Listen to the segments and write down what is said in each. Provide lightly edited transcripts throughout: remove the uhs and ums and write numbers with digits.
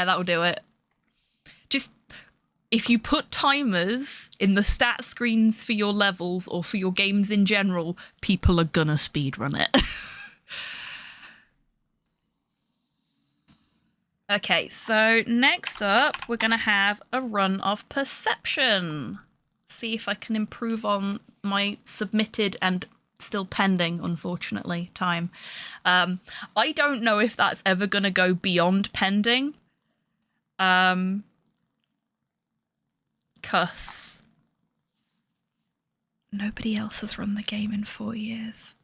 Yeah, that'll do it. Just, if you put timers in the stat screens for your levels or for your games in general, people are gonna speedrun it. Okay, so next up, we're gonna have a run of Perception. See if I can improve on my submitted and still pending, unfortunately, time. I don't know if that's ever gonna go beyond pending. Cause nobody else has run the game in 4 years.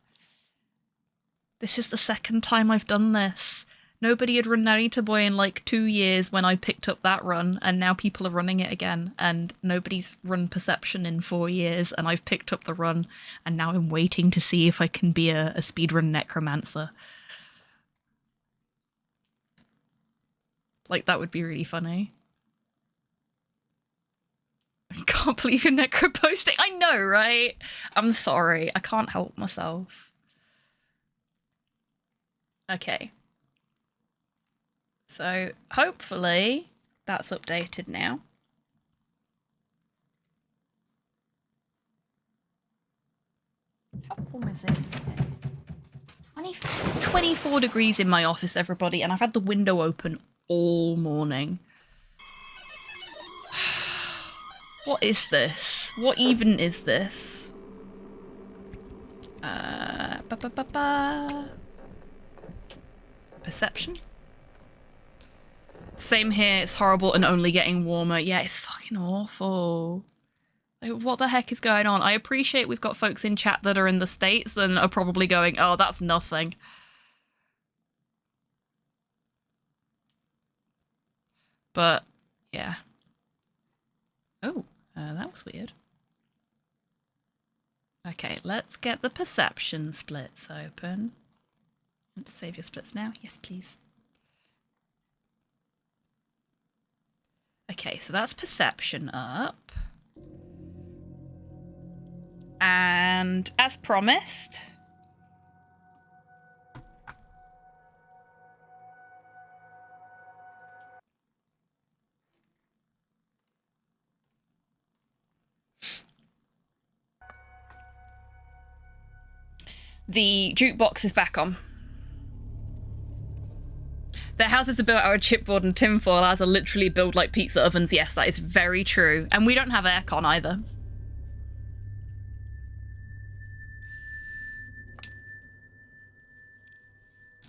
This is the second time I've done this. Nobody had run Narita Boy in like 2 years when I picked up that run, and now people are running it again, and nobody's run Perception in 4 years, and I've picked up the run, and now I'm waiting to see if I can be a speedrun necromancer. Like, that would be really funny. I can't believe you're necroposting. I know, right? I'm sorry. I can't help myself. Okay. So, hopefully, that's updated now. How warm is it? It's 24 degrees in my office, everybody, and I've had the window open all morning. What is this? What even is this? Perception? Same here, it's horrible and only getting warmer. Yeah, it's fucking awful. Like, what the heck is going on? I appreciate we've got folks in chat that are in the States and are probably going, oh, that's nothing. But, yeah. Oh, that was weird. Okay, let's get the perception splits open. Let's save your splits now. Yes, please. Okay, so that's perception up. And as promised, the jukebox is back on. Their houses are built out of chipboard and tinfoil. Ours are literally built like pizza ovens. Yes, that is very true. And we don't have aircon either.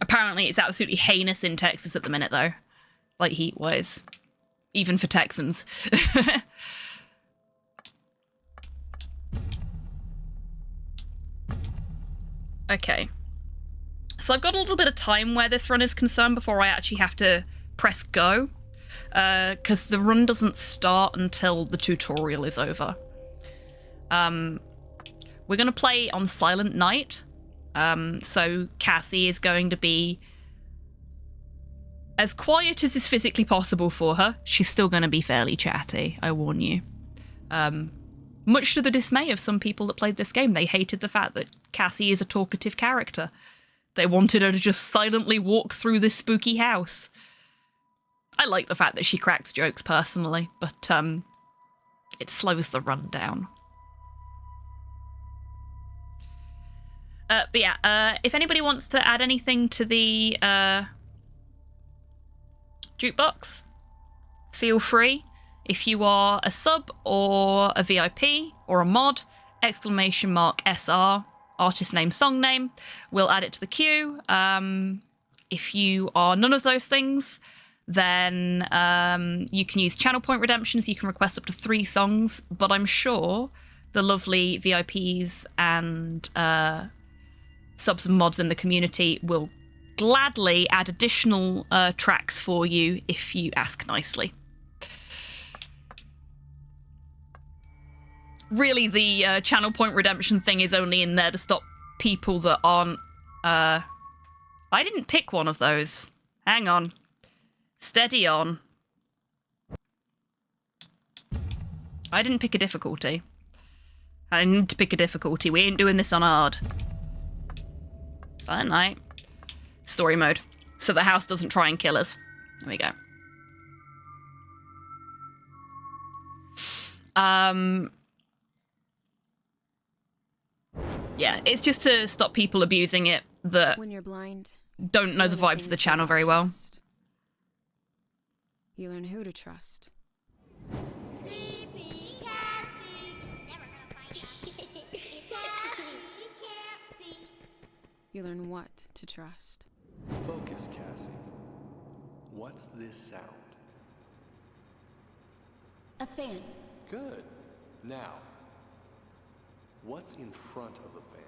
Apparently it's absolutely heinous in Texas at the minute, though. Like, heat-wise. Even for Texans. Okay. So I've got a little bit of time where this run is concerned before I actually have to press go, because the run doesn't start until the tutorial is over. We're going to play on Silent Night, so Cassie is going to be as quiet as is physically possible for her. She's still going to be fairly chatty, I warn you. Much to the dismay of some people that played this game. They hated the fact that Cassie is a talkative character. They wanted her to just silently walk through this spooky house. I like the fact that she cracks jokes personally, but it slows the run down. But yeah, if anybody wants to add anything to the jukebox, feel free. If you are a sub or a VIP or a mod, !SR, artist name, song name, we'll add it to the queue. If you are none of those things, then you can use channel point redemptions. You can request up to 3 songs, but I'm sure the lovely VIPs and subs and mods in the community will gladly add additional tracks for you if you ask nicely. Really, the channel point redemption thing is only in there to stop people that aren't... I didn't pick one of those. Hang on. Steady on. I didn't pick a difficulty. I need to pick a difficulty. We ain't doing this on hard. Silent Night. Story mode. So the house doesn't try and kill us. There we go. Yeah, it's just to stop people abusing it that When you're blind, don't know the vibes of the channel very well. You learn who to trust. Creepy Cassie. Never gonna find out. Cassie can't see. You learn what to trust. Focus, Cassie. What's this sound? A fan. Good. Now, what's in front of the fan?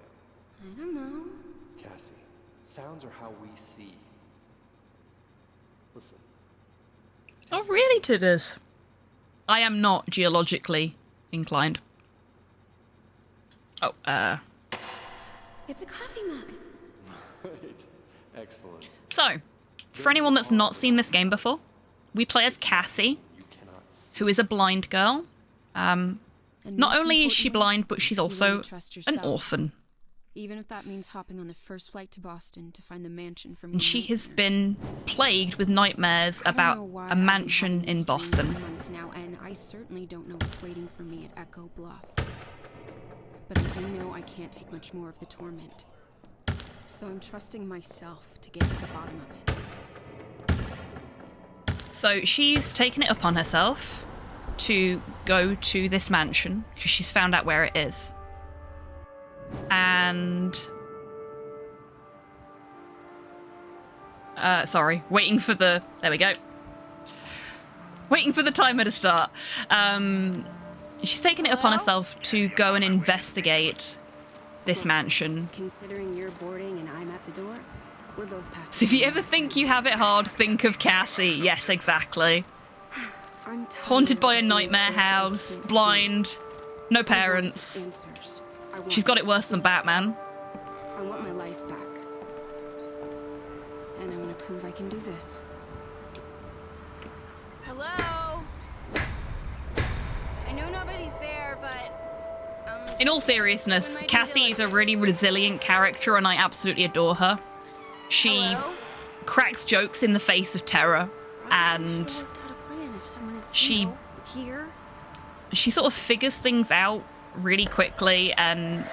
I don't know. Cassie, sounds are how we see. Listen. Oh, really, Tidders? I am not geologically inclined. Oh, It's a coffee mug. Right. Excellent. So, for anyone that's not seen this game before, we play as Cassie, You cannot see. who is a blind girl. And Not most only is she importantly, blind, but she's you learn also to trust an yourself. orphan. Even if that means hopping on the first flight to Boston to find the mansion from And your she has nightmares. been plagued with nightmares I don't know about why a I've been mansion having in this dream Boston. for months now, and I certainly don't know what's waiting for me at Echo Bluff. But I do know I can't take much more of the torment. So I'm trusting myself to get to the bottom of it. So she's taken it upon herself to go to this mansion because she's found out where it is. And sorry, waiting for the, there we go. Waiting for the timer to start. She's taken it upon herself to go and investigate this mansion. Considering you're boarding and I'm at the door, we're both past. So if you ever think you have it hard, think of Cassie. Yes, exactly. I'm tired Haunted by a of being nightmare told what I house, can't do. blind, no I want parents. answers. I want She's got it worse than answers. Batman. I want my life back. And I want to prove I can do this. Hello? I know nobody's there, but... In all seriousness, Cassie is a really resilient character and I absolutely adore her. She Hello? cracks jokes in the face of terror and She worked out a plan if someone is, she- you know, here. she sort of figures things out really quickly and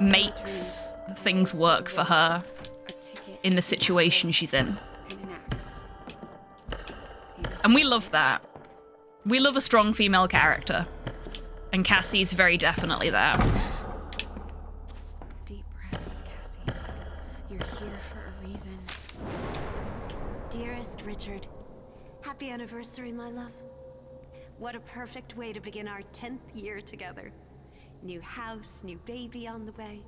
makes things work for her A ticket in the situation she's in. and an axe. Maybe And we love that. We love a strong female character. And Cassie is very definitely that. deep breaths, Cassie. You're here for a reason. Dearest Richard, happy anniversary, my love. What a perfect way to begin our 10th year together. New house, new baby on the way.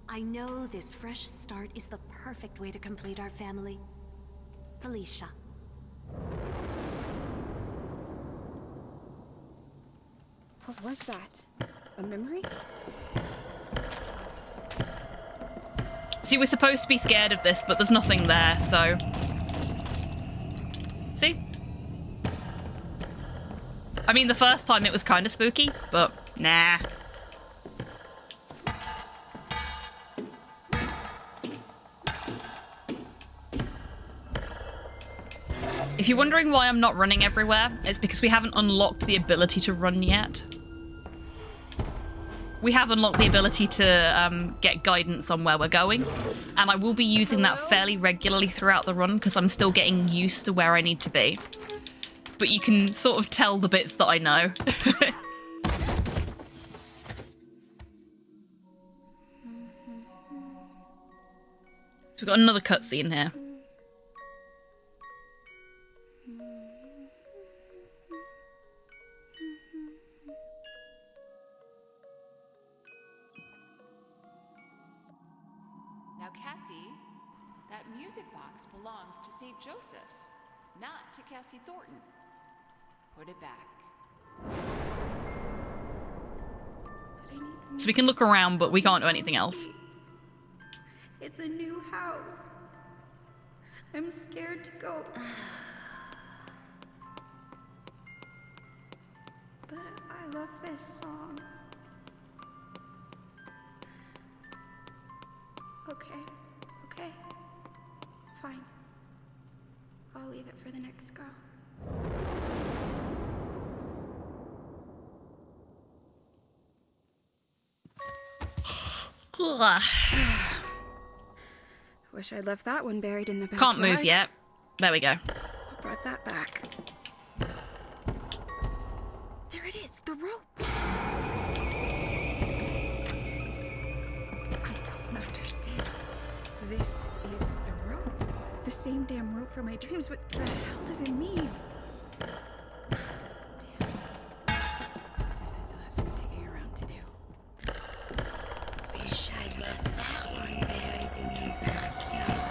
I know this fresh start is the perfect way to complete our family. Felicia. What was that? A memory? See, we're supposed to be scared of this, but there's nothing there, so... See? I mean, the first time it was kind of spooky, but nah. If you're wondering why I'm not running everywhere, it's because we haven't unlocked the ability to run yet. We have unlocked the ability to get guidance on where we're going, and I will be using that fairly regularly throughout the run because I'm still getting used to where I need to be. But you can sort of tell the bits that I know. So we've got another cutscene here. Now, Cassie, that music box belongs to St. Joseph's, not to Cassie Thornton. Put it back. But I need the So we can look around, but we can't do anything else. It's a new house. I'm scared to go. But I love this song. Okay. Fine. I'll leave it for the next girl. Ugh. Wish I'd left that one buried in the backyard. Can't move yet. There we go. I brought that back. There it is, the rope. I don't understand. This is the rope. The same damn rope from my dreams. What the hell does it mean? Damn. Guess I still have some digging around to do. Wish I left that one buried in the backyard.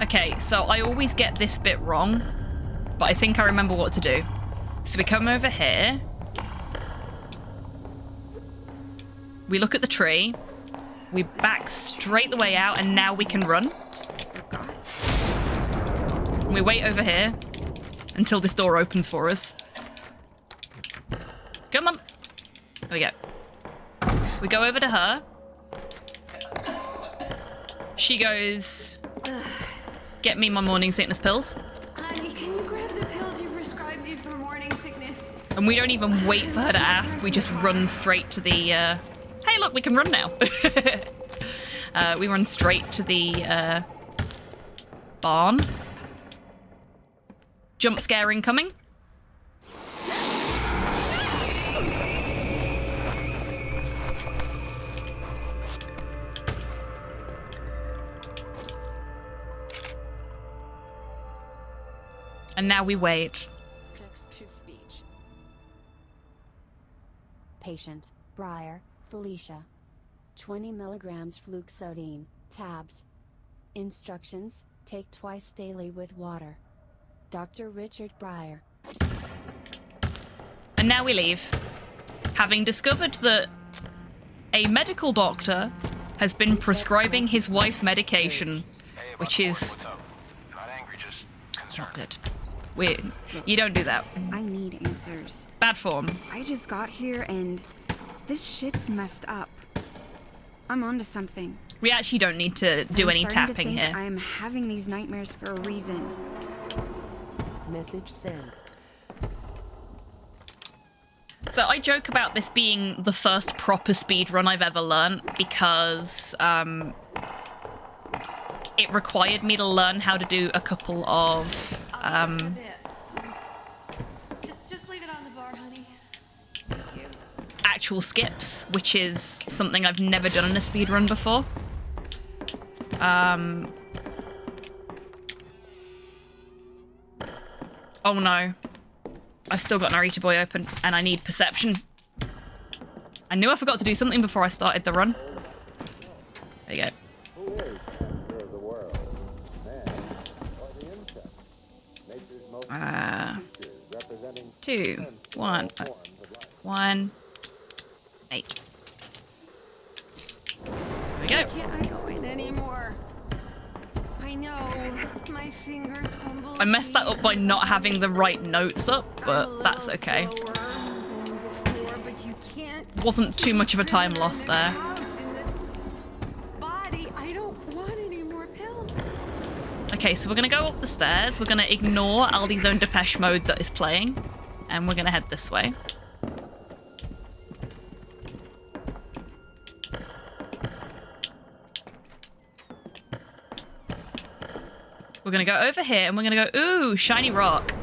Okay, so I always get this bit wrong, but I think I remember what to do. So we come over here. We look at the tree. We back straight the way out, and now we can run. Just forgot. And we wait over here until this door opens for us. Come on. There we go. We go over to her. She goes, get me my morning sickness pills. Honey, can you grab the pills you prescribed me for morning sickness? And we don't even wait for her to ask. We just run straight to the, hey, look, we can run now. We run straight to the barn. Jump scare incoming. And now we wait. Text to speech. Patient, Briar, Felicia. 20 milligrams fluoxetine, tabs. Instructions, take twice daily with water. Dr. Richard Briar. And now we leave, having discovered that a medical doctor has been prescribing his wife medication, which is Not angry, just not concerned. good. You don't do that. I need answers. Bad form. I just got here and this shit's messed up. I'm onto something. We actually don't need to do I'm any starting to tapping think here. I'm having these nightmares for a reason. Message sent. So I joke about this being the first proper speed run I've ever learnt because it required me to learn how to do a couple of Just leave it on the bar, honey. Thank you. actual skips, which is something I've never done in a speed run before. Oh no. I've still got Narita Boy open, and I need perception. I knew I forgot to do something before I started the run. There you go. Who is master of the world? Man or the insect? Nature's most creatures representing 2, 1, forms of life. 1, 8. There we go. Can't I go in anymore? I know. My fingers fumble. I messed that up by not having the right notes up, but that's okay. Wasn't too much of a time loss there. I don't want any more pills. Okay, so we're gonna go up the stairs. We're gonna ignore Aldi's own Depeche Mode that is playing, and we're gonna head this way. We're gonna go over here, and we're gonna go, ooh, shiny rock.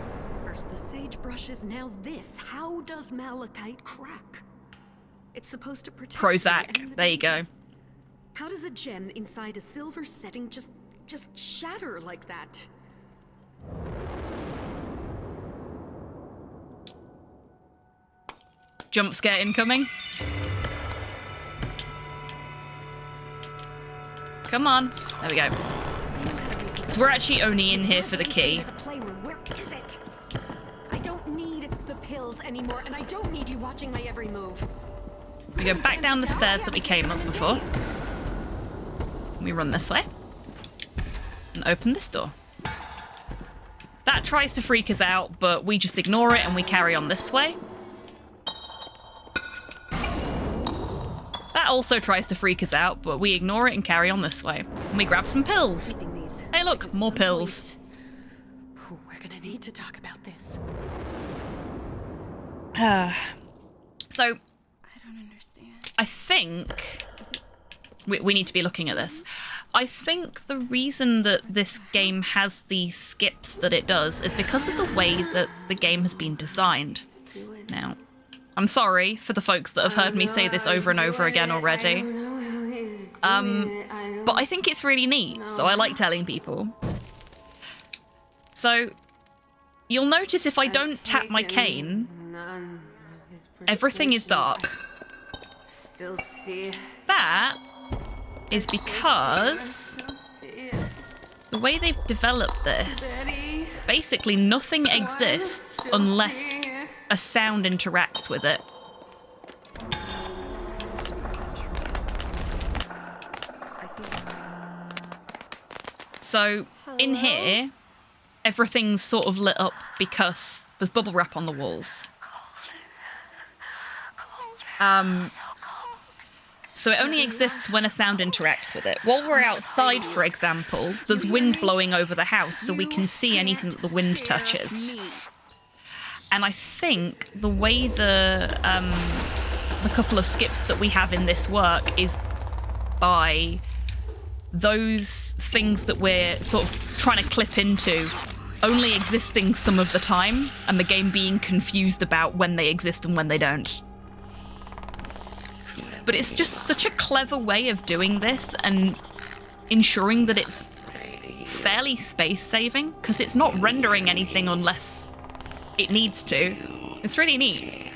First the sagebrushes, now this. How does malachite crack? It's supposed to protect me and Prozac. the There you baby. go. How does a gem inside a silver setting just shatter like that? Jump scare incoming. Come on. There we go. So we're actually only in here for the key. The playroom. Where is it? I don't need the pills anymore, and I don't need you watching my every move. We go back down the stairs that we came up before. We run this way. And open this door. That tries to freak us out, but we just ignore it and we carry on this way. That also tries to freak us out, but we ignore it and carry on this way. And we grab some pills. Keeping these. Hey look, because more at some pills. point, we're gonna need to talk about this. So, I don't understand. I think we need to be looking at this. I think the reason that this game has the skips that it does is because of the way that the game has been designed. Now, I'm sorry for the folks that have heard me say this over and over again already. But I think it's really neat, so I like telling people. So, you'll notice if I don't tap my cane, everything is dark. That is because the way they've developed this, basically nothing exists unless a sound interacts with it. So in here, everything's sort of lit up because there's bubble wrap on the walls. So it only exists when a sound interacts with it. While we're outside, for example, there's wind blowing over the house, so we can see anything that the wind touches. And I think the way the couple of skips that we have in this work is by those things that we're sort of trying to clip into only existing some of the time, and the game being confused about when they exist and when they don't. But it's just such a clever way of doing this and ensuring that it's fairly space-saving, because it's not rendering anything unless it needs to. It's really neat.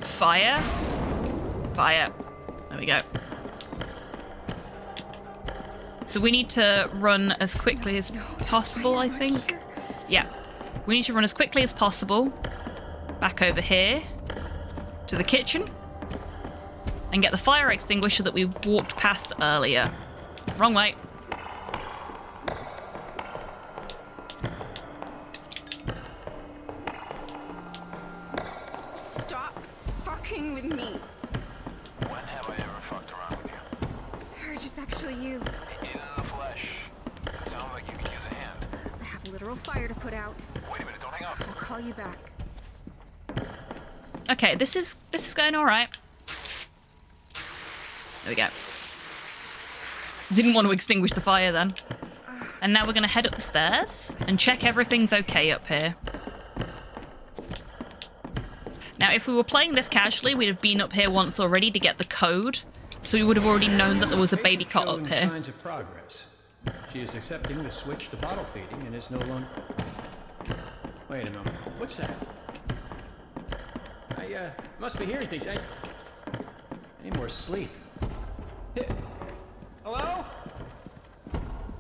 Fire. Fire. There we go. So we need to run as quickly as possible, I think. Yeah. We need to run as quickly as possible back over here to the kitchen and get the fire extinguisher that we walked past earlier. Wrong way. With me. When have I ever fucked around with you? Serge, it's actually you. In the flesh. Sounds like you can use a hand. I have literal fire to put out. Wait a minute, don't hang up. I'll call you back. Okay, this is going all right. There we go. Didn't want to extinguish the fire then. And now we're going to head up the stairs and check everything's okay up here. Now, if we were playing this casually, we'd have been up here once already to get the code, so we would have already known that there was a baby cot up here. Signs of progress. She is accepting the switch to bottle feeding and is no longer... Wait a moment. What's that? I must be hearing things. I need more sleep. Hello?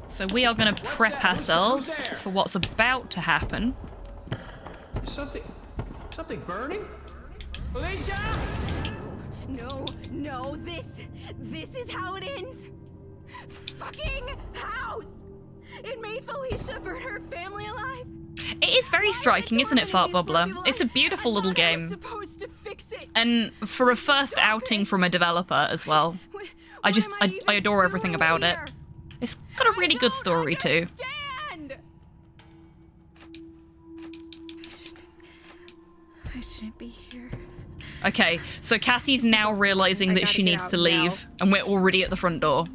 So we are going to prep ourselves for what's about to happen. Is something burning? Felicia! No, this is how it ends. Fucking house! It made Felicia burn her family alive. It is very striking, isn't it, Fart Bubbler? It's a beautiful little game. And for a first outing from a developer as well. I adore everything about it. It's got a really good story too. I shouldn't be here. Okay, so Cassie's now realizing that she needs to leave, and we're already at the front door.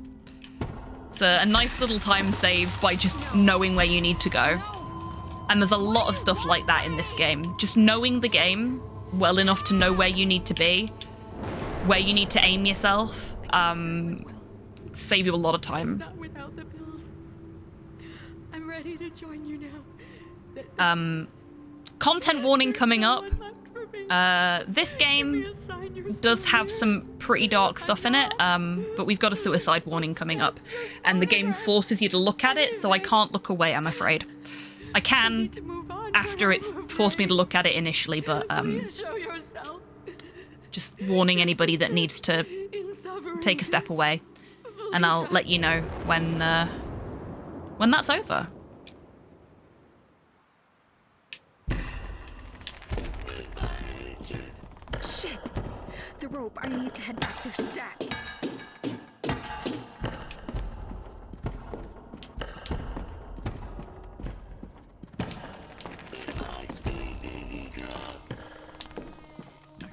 It's a nice little time save by just knowing where you need to go. And there's a lot of stuff like that in this game. Just knowing the game well enough to know where you need to be, where you need to aim yourself, save you a lot of time. Not without the pills. I'm ready to join you now. Content warning coming up. This game does have some pretty dark stuff in it, but we've got a suicide warning coming up. And the game forces you to look at it, so I can't look away, I'm afraid. I can after it's forced me to look at it initially, but Please show yourself. Just warning anybody that needs to take a step away. And I'll let you know when that's over. Shit! The rope. I need to head back their stack.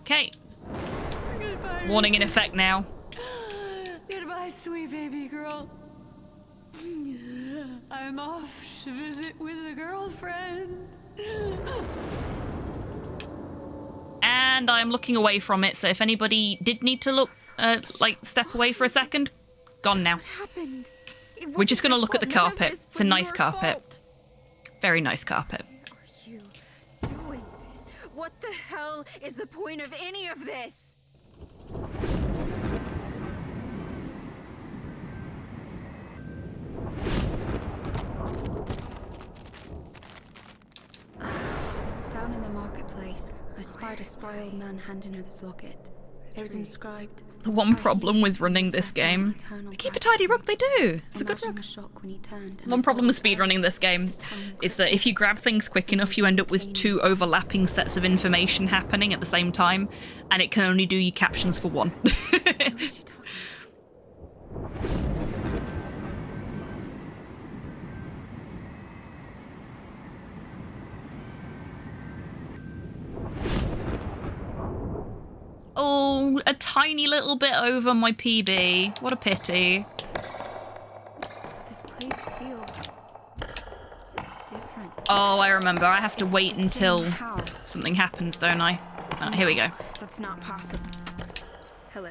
Okay. Goodbye, Warning in Reese. effect now. Goodbye, sweet baby girl. I'm off to visit with a girlfriend. And I'm looking away from it, so if anybody did need to look, step away for a second, gone now. What happened? We're just gonna look at the None of carpet. this It's a was nice your carpet. fault. Very nice carpet. Why are you doing this? What the hell is the point of any of this? Down in the marketplace, I spied a spry old man handing her this locket. It was inscribed. The one problem with running this game, they keep a tidy rug, they do. It's a good rug. One problem with speedrunning this game is that if you grab things quick enough, you end up with 2 overlapping sets of information happening at the same time, and it can only do you captions for one. Oh, a tiny little bit over my PB. What a pity. This place feels different. Oh, I remember. I have to It's wait the until same house. something happens, don't I? Here we go. That's not possible. Hello?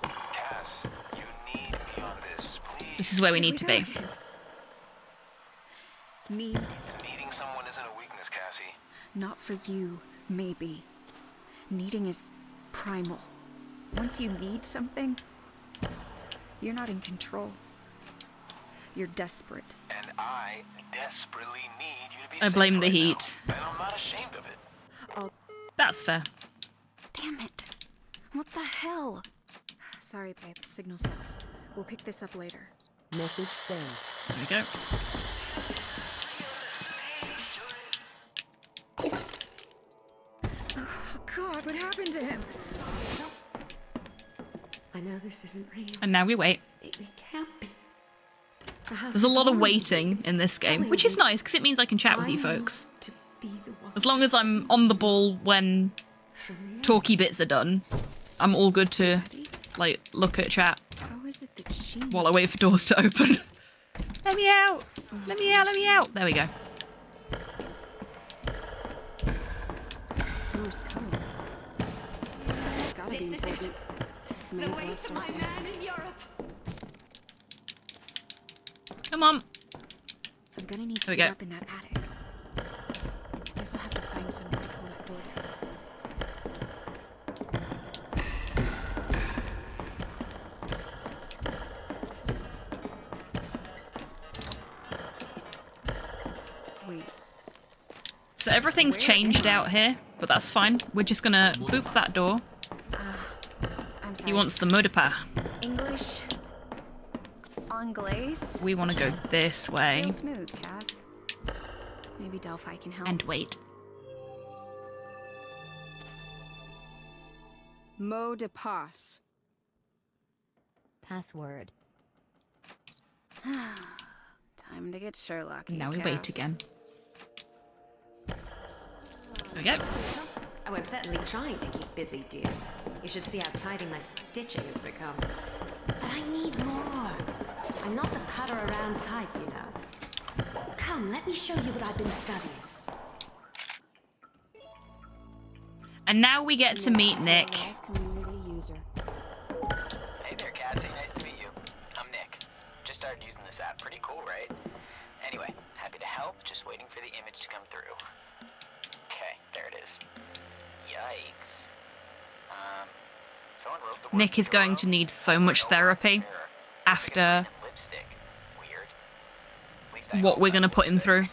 Cass, you need me on this, please. This is where we Here need to go be. again. Need, Needing someone isn't a weakness, Cassie. not for you, maybe. Needing is primal. Once you need something, you're not in control. You're desperate. And I desperately need you to be I safe blame the right now. heat. And I'm not ashamed of it. That's fair. Damn it. What the hell? Sorry, babe. Signal sucks. We'll pick this up later. Message sent. There we go. Oh, God, what happened to him? I know this isn't real. And now we wait. It can't be. The house There's a is lot of haunted. waiting It's in this game, telling which is me nice because it means I can chat with you I folks. want to be the one As long as I'm on the ball when from the talky bits are done, I'm all good to look at chat How is it that she while I wait for doors to open. Let me out! Let me out! Let me out! There we go. Morse code? It's gotta be important. May The as well way to start my there. man in Europe. Come on. I'm gonna need There to we get go. up in that attic. Guess I'll have to find somewhere to pull that door down. Wait, So everything's changed out here, but that's fine. We're just gonna boop that door. I'm sorry. He wants the mot pas. English? Anglaise? We want to go this way. Real smooth, Cass. Maybe Delphi can help. And wait. mot de passe. Password. Time to get Sherlock. Now we wait again. There we go. Oh, I'm certainly trying to keep busy, dear. You should see how tidy my stitching has become. But I need more. I'm not the putter around type, you know. Come, let me show you what I've been studying. And now we get to meet Nick. Community user. Hey there, Cassie. Nice to meet you. I'm Nick. Just started using this app. Pretty cool, right? Anyway, happy to help. Just waiting for the image to come through. Okay, there it is. Yikes. Someone wrote the word Nick is going to need so much therapy after lipstick. Weird. At least I what hope we're that's going to put him lipstick. through.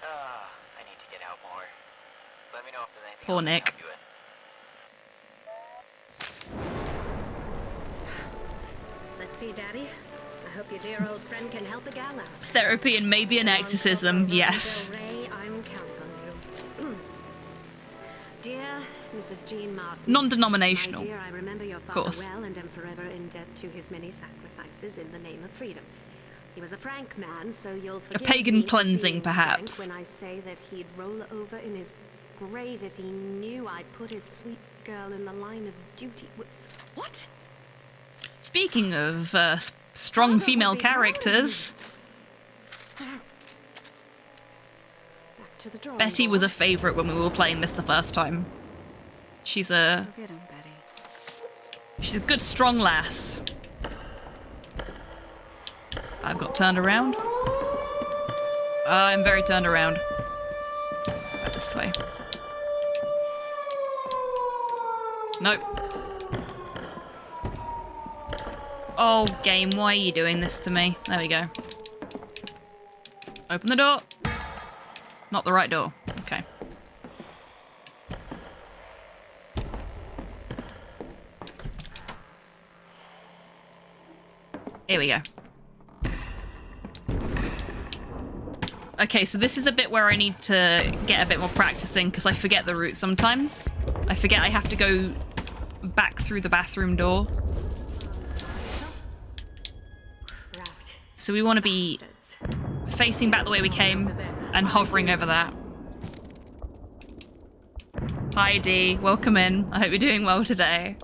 I need to get out more. Let me know if there's anything Poor else I can Nick. help you with. hope your dear old friend can help a gal out. Therapy and maybe an exorcism, yes. Ray, I'm counting on you. Dear Mrs. Jean Martin. Non-denominational. My dear, I remember your father course. well and am forever in debt to his many sacrifices in the name of freedom. He was a frank man, so you'll forgive pagan me for cleansing, being perhaps. frank when I say that he'd roll over in his grave if he knew I'd put his sweet girl in the line of duty. What? Speaking of strong female characters, Back to the drawing Betty was board. a favourite when we were playing this the first time. She's a Go get him, Betty. she's a good strong lass. I've got turned around. I'm very turned around. Right this way. Nope. Oh, game, why are you doing this to me? There we go. Open the door. Not the right door. Okay. Here we go. Okay, so this is a bit where I need to get a bit more practicing because I forget the route sometimes. I forget I have to go back through the bathroom door. So we want to be facing back the way we came and hovering over that. Hi Dee, welcome in. I hope you're doing well today.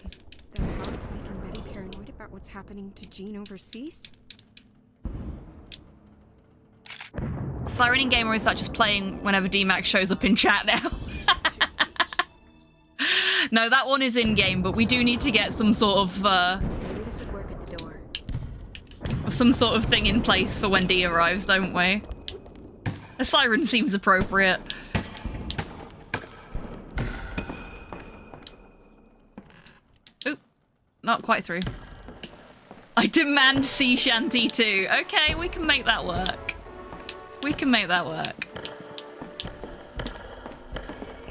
Is the house making Betty paranoid about what's happening to Jean overseas? Siren in game, or is that just playing whenever DMAX shows up in chat now? No, that one is in game, but we do need to get some sort of Maybe this would work at the door. some sort of thing in place for when Dee arrives, don't we? A siren seems appropriate. Oop, not quite through. I demand sea shanty too. Okay, we can make that work. We can make that work.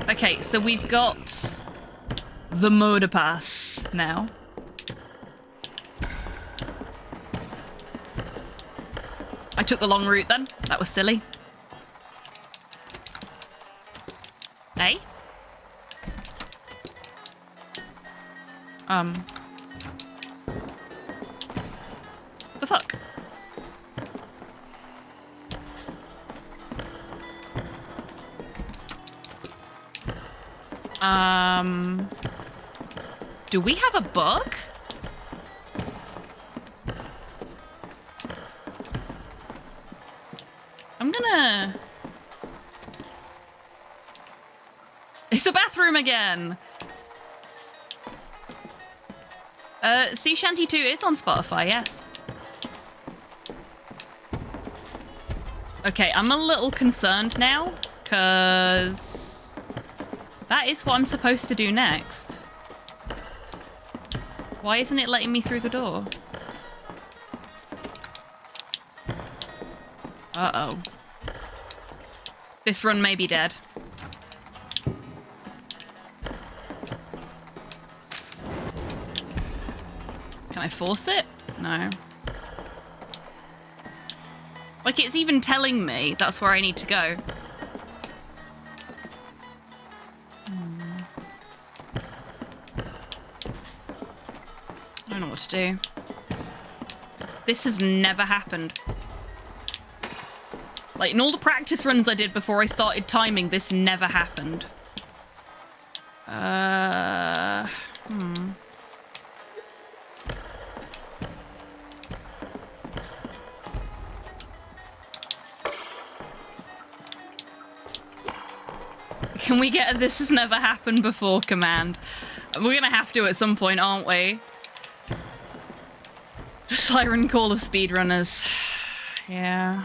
Okay, so we've got the motor pass now. I took the long route then. That was silly. Hey? The fuck? Do we have a bug? I'm gonna... It's a bathroom again! Sea Shanty 2 is on Spotify, yes. Okay, I'm a little concerned now, because that is what I'm supposed to do next. Why isn't it letting me through the door? Uh-oh. This run may be dead. Can I force it? No. Like, it's even telling me that's where I need to go. I don't know what to do. This has never happened. Like, in all the practice runs I did before I started timing, this never happened. Can we get a "this has never happened before" command? We're gonna have to at some point, aren't we? The siren call of speedrunners. Yeah.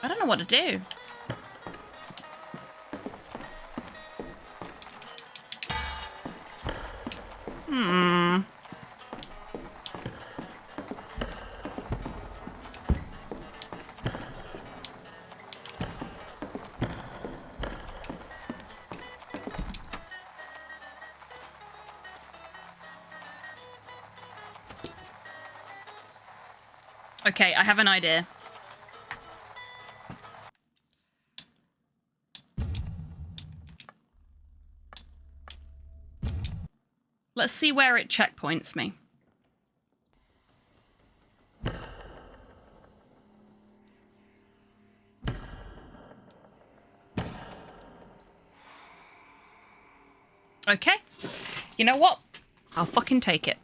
I don't know what to do. Okay, I have an idea. Let's see where it checkpoints me. Okay. You know what? I'll fucking take it.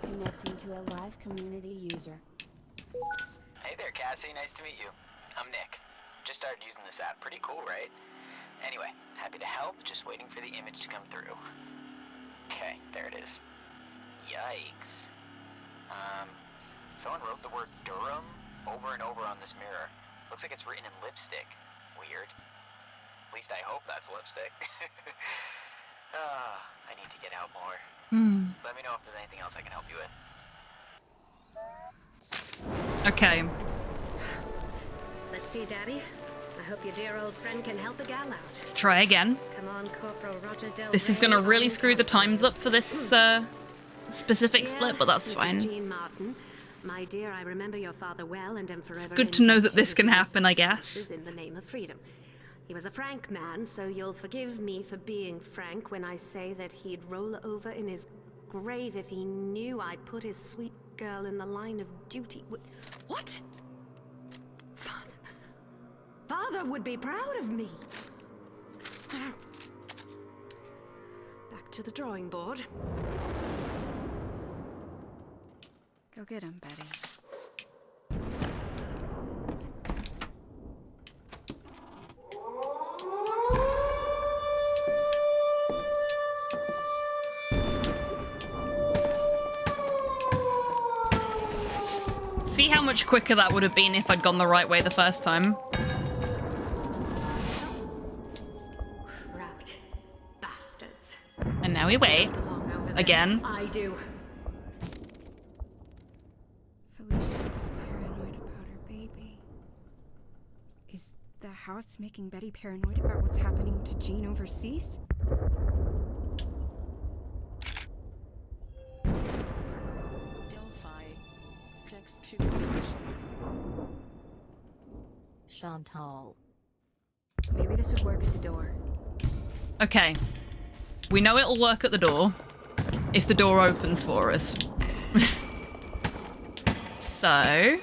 Connecting to a live community user. Hey there, Cassie. Nice to meet you. I'm Nick. Just started using this app. Pretty cool, right? Anyway, happy to help. Just waiting for the image to come through. Okay, there it is. Yikes. Someone wrote the word Durham over and over on this mirror. Looks like it's written in lipstick. Weird. At least I hope that's lipstick. I need to get out more. Let me know if there's anything else I can help you with. Okay. Let's see, Daddy. I hope your dear old friend can help a gal out. Let's try again. Come on, Corporal Roger Del This is Rey, gonna really on screw the times up for this specific Dear split, but that's Mrs. fine. Jean Martin, my dear, I remember your father well and am forever Good to know that indebted this to can his happen, I guess. sacrifices in the name of freedom. He was a frank man, so you'll forgive me for being frank when I say that he'd roll over in his grave if he knew I'd put his sweet girl in the line of duty. What? Father would be proud of me. Back to the drawing board. Go get him, Betty. See how much quicker that would have been if I'd gone the right way the first time. Crowd. Bastards. And now we wait. Again. I do. Felicia was paranoid about her baby. Is the house making Betty paranoid about what's happening to Jean overseas? Delphi. Text to speech. Chantal. Maybe this would work at the door. Okay. We know it'll work at the door if the door opens for us. So...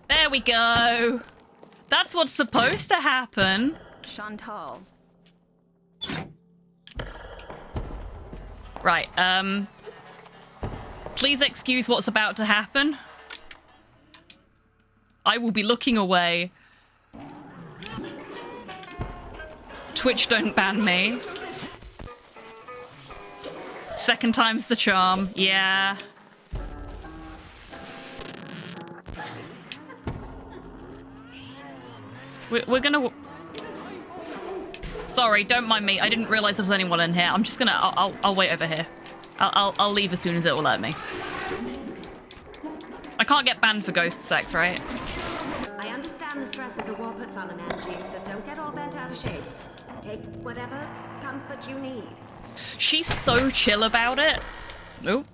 There we go. That's what's supposed to happen. Chantal. Right, please excuse what's about to happen. I will be looking away. Twitch, don't ban me. Second time's the charm. Yeah. We're gonna... Sorry, don't mind me. I didn't realize there was anyone in here. I'm just gonna... I'll wait over here. I'll leave as soon as it will let me. I can't get banned for ghost sex, right? I understand the stresses a war puts on a man, Jean, so don't get all bent out of shape. Take whatever comfort you need. She's so chill about it. Oh.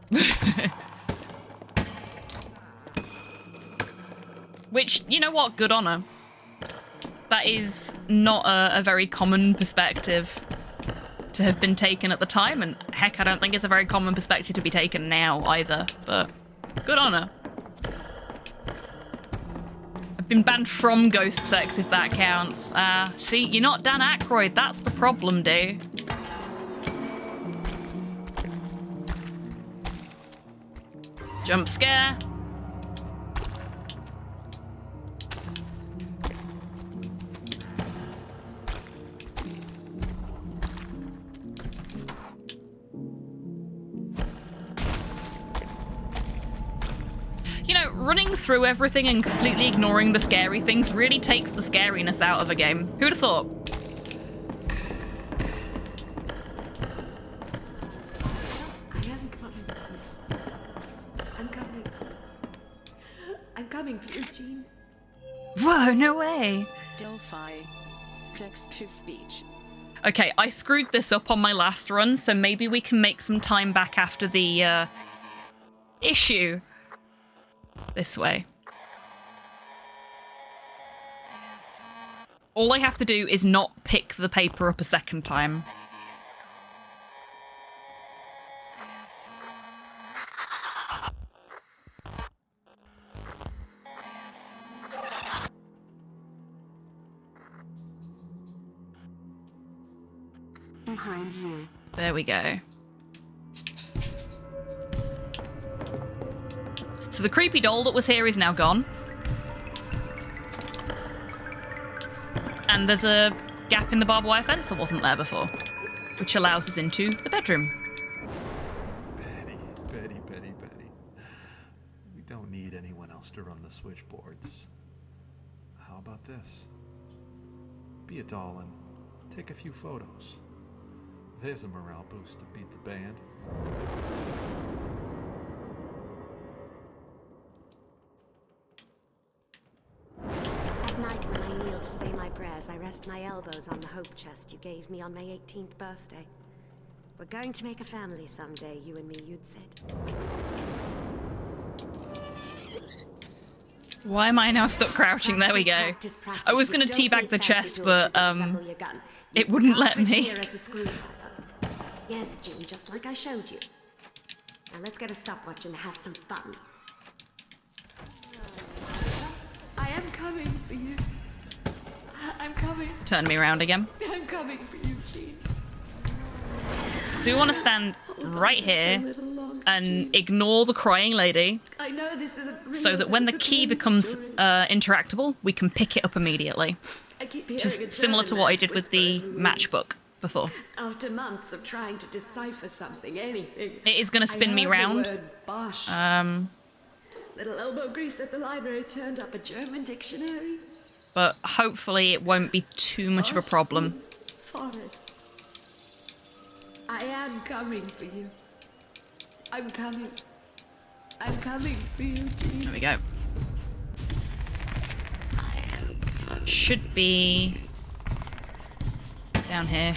Which, you know what? Good on her. That is not a very common perspective to have been taken at the time, and heck, I don't think it's a very common perspective to be taken now either, but good on her. I've been banned from ghost sex, if that counts. See, you're not Dan Aykroyd, that's the problem, dude. Jump scare. You know, running through everything and completely ignoring the scary things really takes the scariness out of a game. Who'd have thought? I am coming. I'm coming. I'm coming for you, Jean. Whoa, no way. Delphi. Text-to-speech. Okay, I screwed this up on my last run, so maybe we can make some time back after the issue. This way. All I have to do is not pick the paper up a second time. Behind you. There we go. So the creepy doll that was here is now gone. And there's a gap in the barbed wire fence that wasn't there before, which allows us into the bedroom. Betty. We don't need anyone else to run the switchboards. How about this? Be a doll and take a few photos. There's a morale boost to beat the band. At night when I kneel to say my prayers, I rest my elbows on the hope chest you gave me on my 18th birthday. We're going to make a family someday, you and me, you'd said. Why am I now stuck crouching? There we go. I was going to teabag the chest, but it wouldn't let me. Yes, Jim, just like I showed you. Now let's get a stopwatch and have some fun. I am coming for you. I'm coming. Turn me around again. I'm coming for you, Jean. So we want to stand right here and ignore the crying lady, I know this isn't so that when the key becomes interactable, we can pick it up immediately. Just similar to what I did with the matchbook before. After months of trying to decipher something, anything. It is going to spin me round. Bosh. Little elbow grease at the library turned up a German dictionary. But hopefully it won't be too much of a problem. Forehead. I am coming for you. I'm coming. I'm coming for you, Jean. There we go. Should be down here.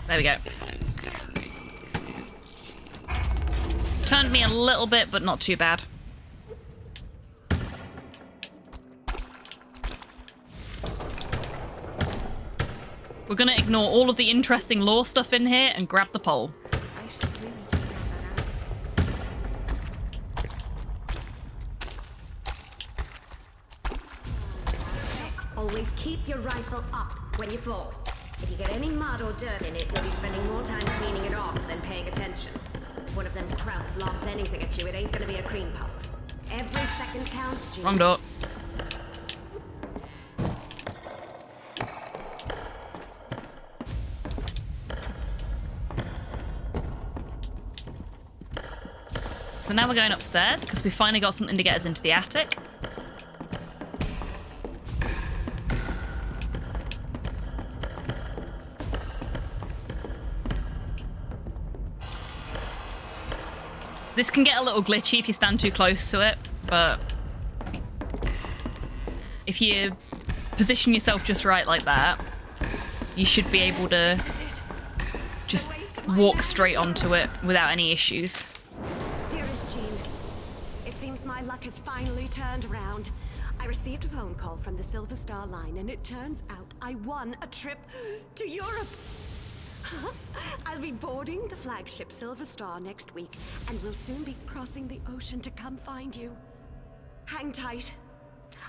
There we go. Turned me a little bit, but not too bad. We're gonna ignore all of the interesting lore stuff in here and grab the pole. I should really check that out. Always keep your rifle up when you fall. If you get any mud or dirt in it, you'll be spending more time cleaning it off than paying attention. If one of them krauts lobs anything at you, it ain't gonna be a cream puff. Every second counts, Jim. Wrong door. So now we're going upstairs because we finally got something to get us into the attic. This can get a little glitchy if you stand too close to it, but if you position yourself just right like that, you should be able to just walk straight onto it without any issues. Dearest Jean, it seems my luck has finally turned around. I received a phone call from the Silver Star line, and it turns out I won a trip to Europe. I'll be boarding the flagship Silver Star next week, and will soon be crossing the ocean to come find you. Hang tight.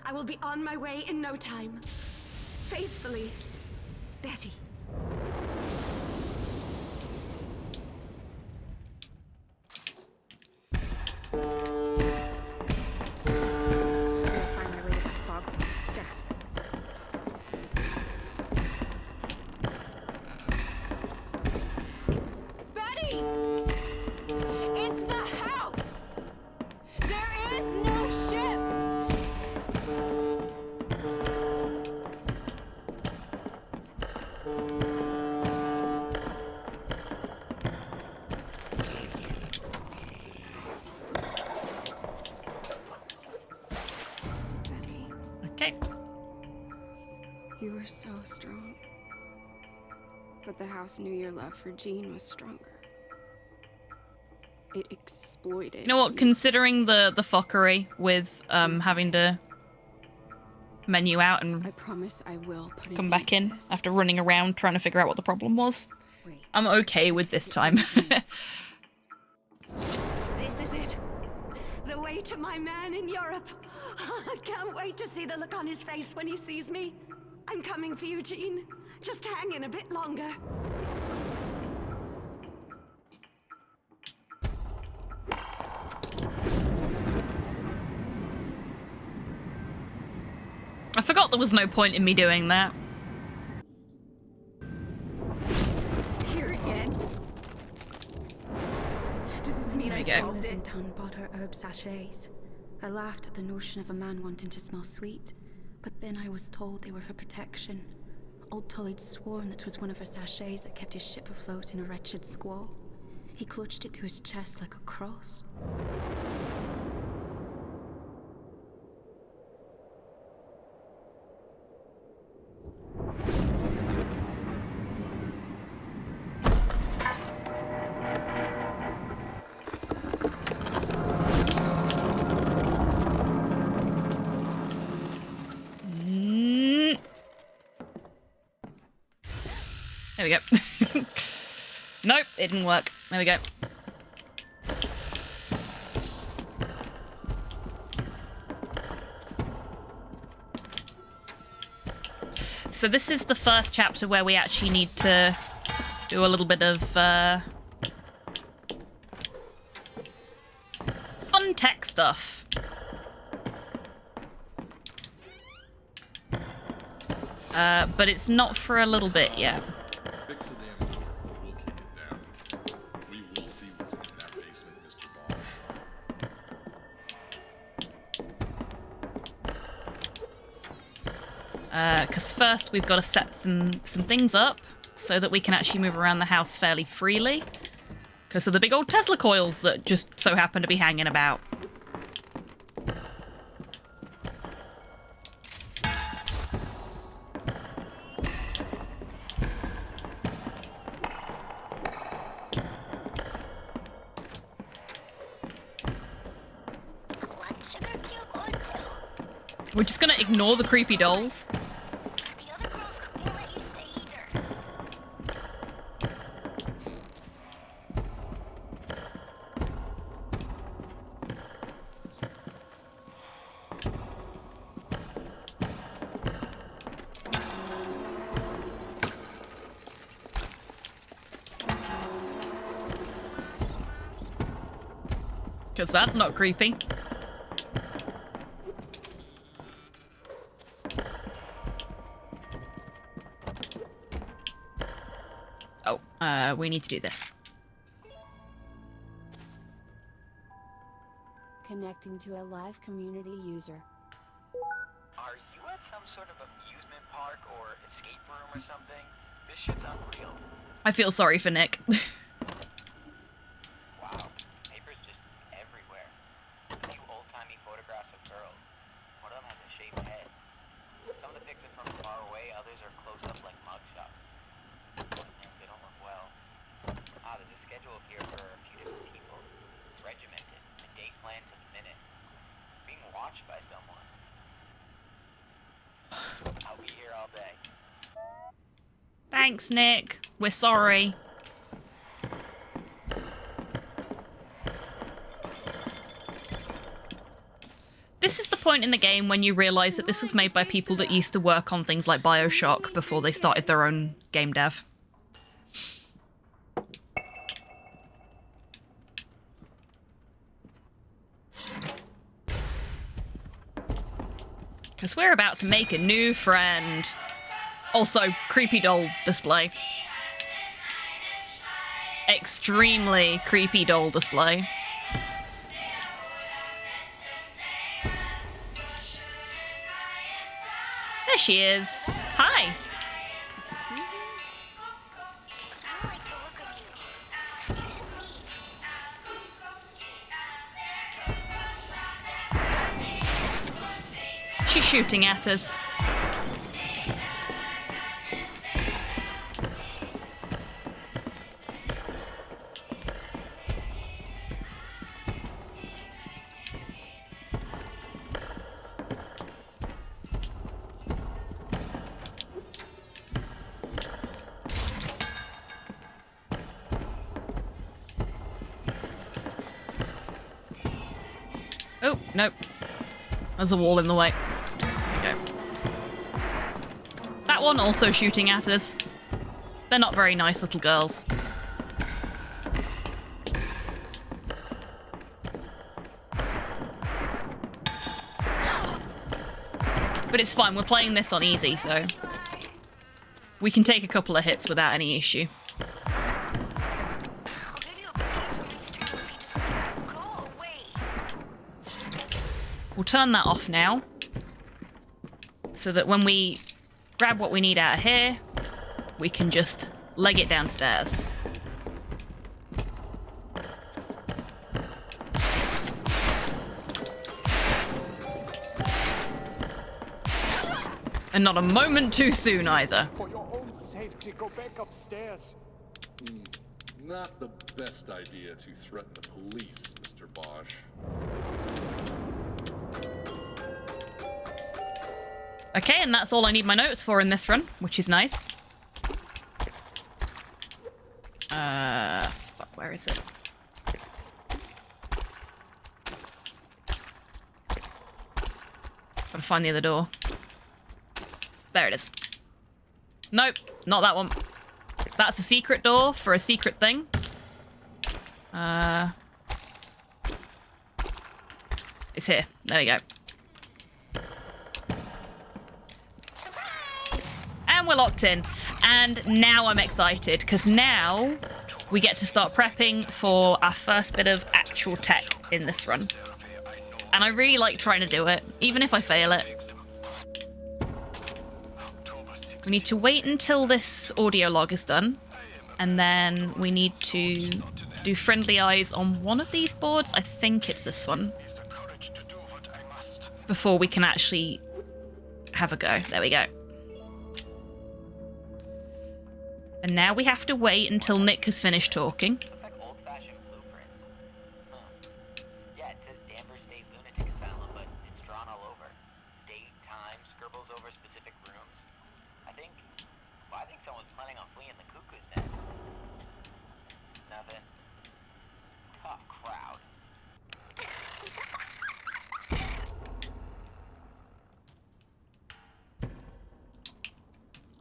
I will be on my way in no time. Faithfully, Betty. Find my way to that foghorn stat. Betty! It's the house! You were so strong. But the house knew your love for Jean was stronger. It exploited. You know what? Considering the fuckery with having to menu out and I promise I will put come back in after running around trying to figure out what the problem was, I'm okay with this time. This is it. The way to my man in Europe. I can't wait to see the look on his face when he sees me. I'm coming for you, Jean. Just hang in a bit longer. I forgot there was no point in me doing that. Here again. Does this mean I There we go. sailors in town bought her herb sachets? I laughed at the notion of a man wanting to smell sweet, but then I was told they were for protection. Old Tully'd sworn that 'twas one of her sachets that kept his ship afloat in a wretched squall. He clutched it to his chest like a cross. There we go. Nope, it didn't work. There we go. So this is the first chapter where we actually need to do a little bit of fun tech stuff. But it's not for a little bit yet. Fix the damn door. We'll kick it down. We will see what's in that basement, Mr. Boss. Because first we've got to set some things up so that we can actually move around the house fairly freely. Because of the big old Tesla coils that just so happen to be hanging about. We're just gonna ignore the creepy dolls. Because that's not creepy. We need to do this. Connecting to a live community user. Are you at some sort of amusement park or escape room or something? This shit's unreal. I feel sorry for Nick. Wow, paper's just everywhere. A few old-timey photographs of girls. One of them has a shaved head. Some of the pics are from far away, others are close-up like mugshots. Things they don't look well. Ah, there's a schedule here for a few different people. It's regimented, a date planned to the minute. Being watched by someone. I'll be here all day. Thanks, Nick. We're sorry. This is the point in the game when you realise that this was made by people that used to work on things like BioShock before they started their own game dev. Because we're about to make a new friend. Also, creepy doll display. Extremely creepy doll display. There she is. Hi. Excuse me? I like the look of you. You should leave. She's shooting at us. Oh, nope. There's a wall in the way. There we go. That one also shooting at us. They're not very nice little girls. But it's fine, we're playing this on easy, so we can take a couple of hits without any issue. We'll turn that off now, so that when we grab what we need out of here, we can just leg it downstairs. And not a moment too soon either. For your own safety, go back upstairs. Not the best idea to threaten the police, Mr. Bosch. Okay, and that's all I need my notes for in this run, which is nice. Fuck, where is it? Gotta find the other door. There it is. Nope, not that one. That's a secret door for a secret thing. It's here. There we go. And we're locked in. And now I'm excited, because now we get to start prepping for our first bit of actual tech in this run. And I really like trying to do it, even if I fail it. We need to wait until this audio log is done, and then we need to do friendly eyes on one of these boards. I think it's this one. Before we can actually have a go. There we go. And now we have to wait until Nick has finished talking. Looks like old-fashioned blueprints. Huh. Yeah, it says Danvers State Lunatic Asylum, but it's drawn all over. Date, time, scribbles over specific rooms. I think someone's planning on fleeing the cuckoo's nest. Nothing. Tough crowd.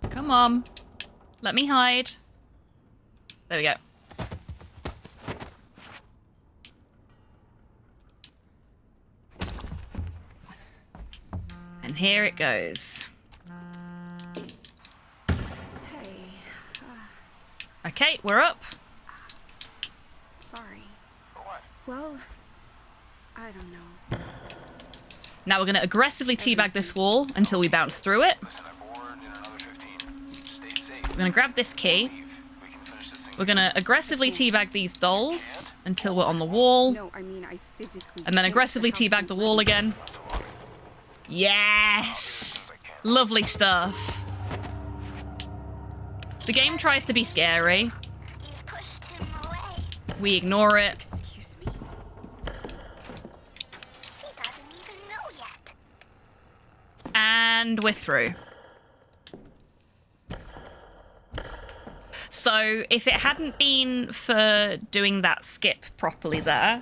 Come on. Let me hide. There we go. And here it goes. Okay, we're up. Sorry. For what? Well, I don't know. Now we're going to aggressively teabag this wall until we bounce through it. We're going to grab this key. We're going to aggressively teabag these dolls until we're on the wall. No, I mean, I physically And then aggressively teabag the wall again. Yes! Lovely stuff. The game tries to be scary. We ignore it. Excuse me? She doesn't even know yet. And we're through. So if it hadn't been for doing that skip properly there,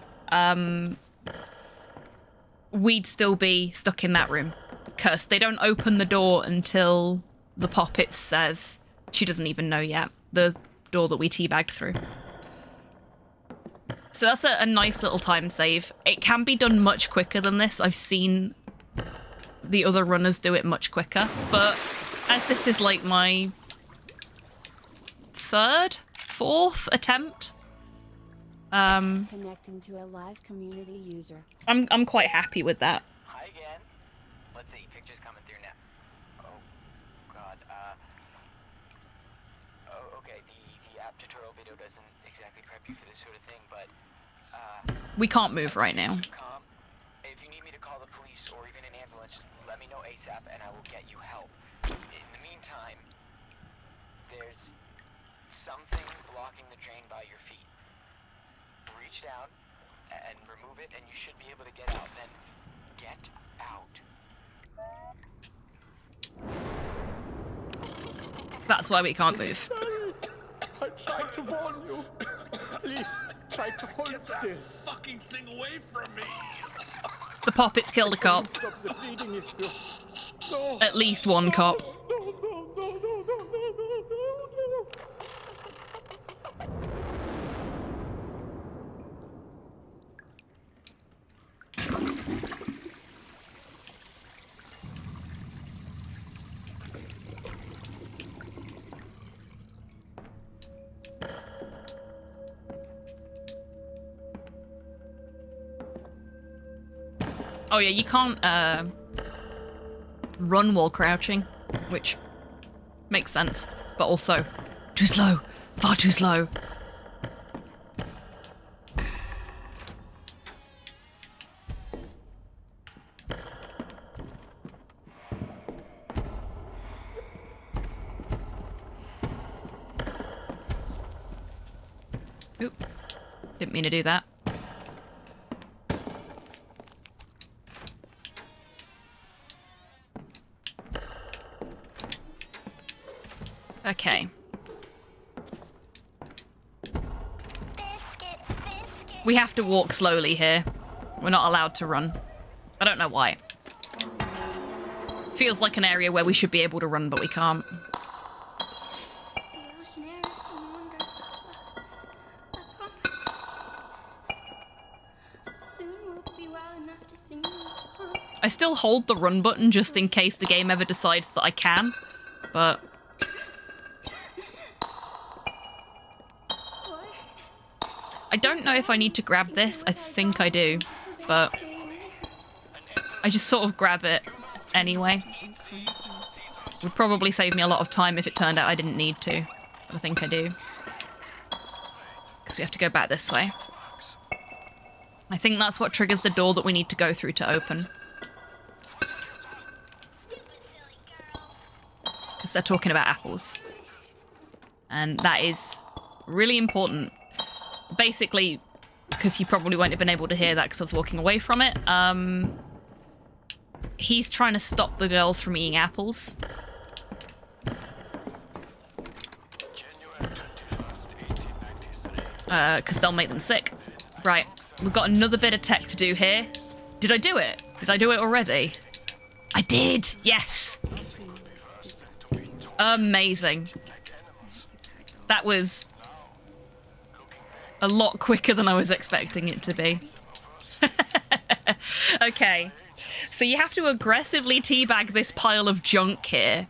we'd still be stuck in that room. Because they don't open the door until the poppet says she doesn't even know yet. The door that we teabagged through. So that's a nice little time save. It can be done much quicker than this. I've seen the other runners do it much quicker. But as this is like my fourth attempt, Connecting to a live community user. I'm quite happy with that. Hi again. Let's see, pictures coming through now. Oh, God. Oh, okay. The app tutorial video doesn't exactly prep you for this sort of thing, but We can't move right now. if you need me to call the police or even an ambulance, just let me know ASAP and I will get you help. In the meantime, there's something blocking the drain by your feet. Reach down and remove it and you should be able to get out. Then get out. That's why we can't move. Sorry. I tried to warn you. Please, try to hold still. Fucking thing away from me! The poppets killed a cop. Stop the bleeding if you... No. At least one cop. Oh yeah, you can't run while crouching, which makes sense, but also too slow, far too slow. Oop, didn't mean to do that. Okay. We have to walk slowly here. We're not allowed to run. I don't know why. Feels like an area where we should be able to run, but we can't. I still hold the run button just in case the game ever decides that I can, but... I don't know if I need to grab this. I think I do, but I just sort of grab it anyway. Would probably save me a lot of time if it turned out I didn't need to, but I think I do. Because we have to go back this way. I think that's what triggers the door that we need to go through to open. Because they're talking about apples. And that is really important. Basically, because you probably won't have been able to hear that because I was walking away from it, he's trying to stop the girls from eating apples. Because they'll make them sick. Right, we've got another bit of tech to do here. Did I do it? Did I do it already? I did! Yes! Amazing. That was a lot quicker than I was expecting it to be. Okay, so you have to aggressively teabag this pile of junk here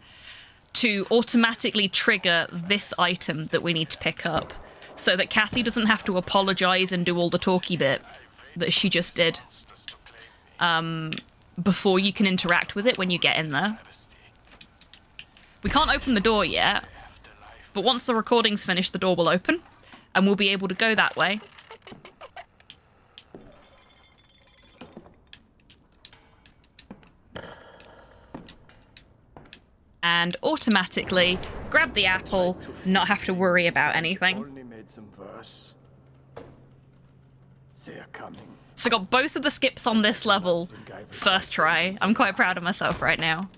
to automatically trigger this item that we need to pick up so that Cassie doesn't have to apologize and do all the talky bit that she just did before you can interact with it when you get in there. We can't open the door yet, but once the recording's finished, the door will open. And we'll be able to go that way. And automatically grab the apple, not have to worry about anything. Only made some verse. They're coming. So got both of the skips on this level first try. I'm quite proud of myself right now.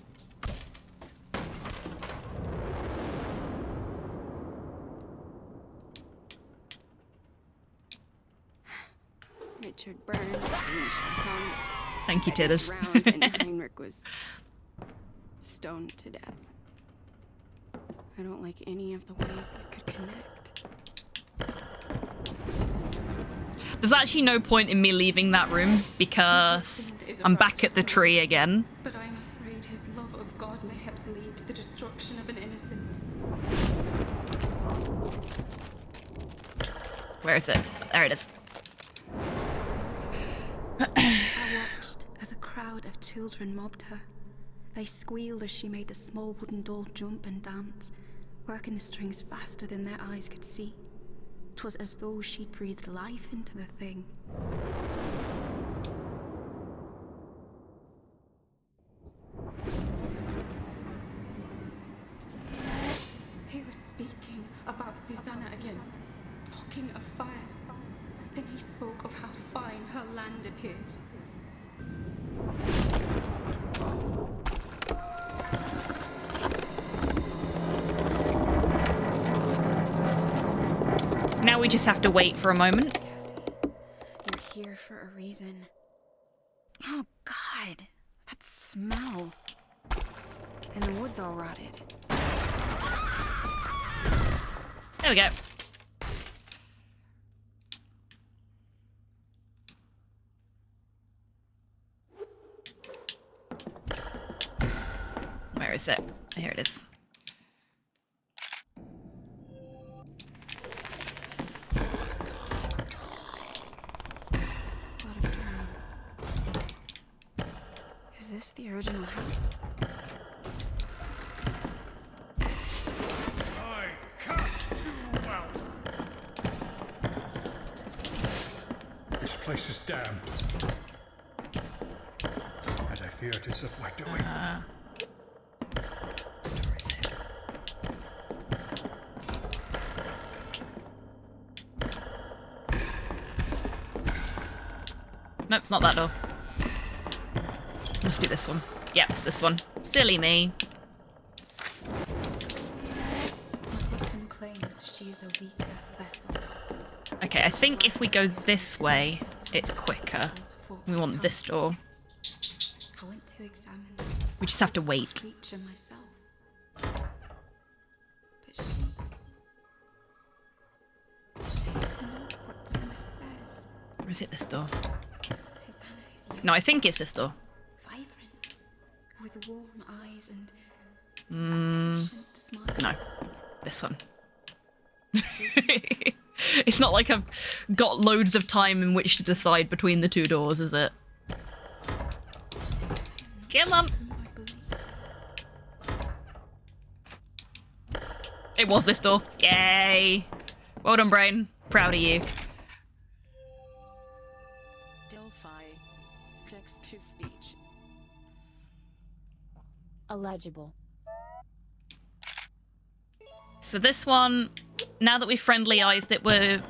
Richard Burns Thank you, Titters. and Heinrich was stoned to death. I don't like any of the ways these could connect. There's actually no point in me leaving that room because I'm back at the tree again. But I'm afraid his love of God mayhaps lead to the destruction of an innocent. Where is it? There it is. I watched as a crowd of children mobbed her. They squealed as she made the small wooden doll jump and dance, working the strings faster than their eyes could see. 'Twas as though she'd breathed life into the thing. He was speaking about Susanna again, talking of fire. Then he spoke of how fine her land appears. Now we just have to wait for a moment. You're here for a reason. Oh, God. That smell. And the wood's all rotted. There we go. Where is it? Here it is. Is this the original house? I cast you out. This place is damned. And I fear it is of my doing. Where is it? Nope, it's not that door. Must be this one. Yep, it's this one. Silly me. My husband claims she is a weaker vessel. Okay, I think if we go this way, it's quicker. We want this door. I went to examine this We just have to wait. creature myself. But she doesn't know what Thomas says. Or is it this door? Susanna is young, No, I think it's this door. vibrant, with warm eyes and Mm, a patient smile. no, this one. It's not like I've got loads of time in which to decide between the two doors, is it? Come on. It was this door. Yay. Well done, brain. Proud of you. Delphi. Text to speech. Illegible. So this one, now that we've friendly-ized it, we're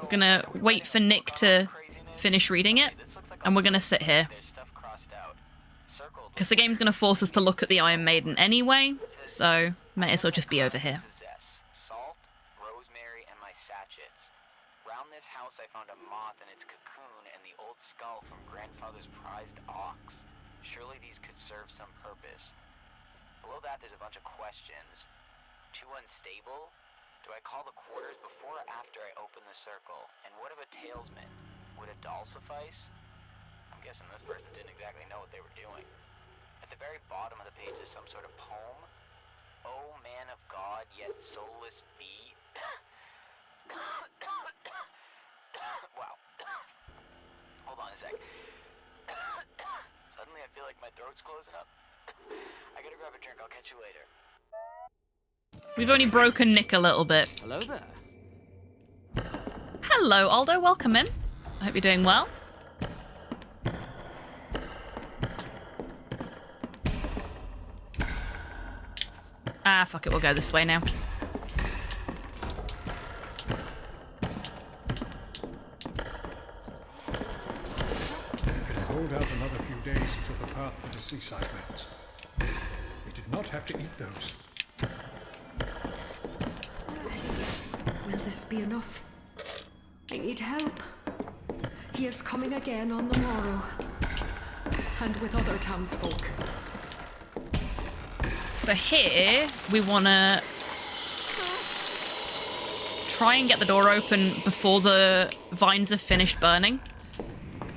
gonna wait for Nick to finish reading it, and we're gonna sit here. Because the game's gonna force us to look at the Iron Maiden anyway, so may as well just be over here. Salt, rosemary, and my sachets. Round this house I found a moth in its cocoon and the old skull from grandfather's prized ox. Surely these could serve some purpose. Below that there's a bunch of questions. Too unstable? Do I call the quarters before or after I open the circle? And what of a talesman? Would a doll suffice? I'm guessing this person didn't exactly know what they were doing. At the very bottom of the page is some sort of poem. Oh man of God, yet soulless be. Wow. Hold on a sec. Suddenly I feel like my throat's closing up. I gotta grab a drink, I'll catch you later. We've only broken Nick a little bit. Hello there. Hello, Aldo. Welcome in. I hope you're doing well. Ah, fuck it. We'll go this way now. We can hold out another few days until the path to the seaside melts. We did not have to eat those. Will this be enough? I need help. He is coming again on the morrow. And with other townsfolk. So here, we want to try and get the door open before the vines have finished burning,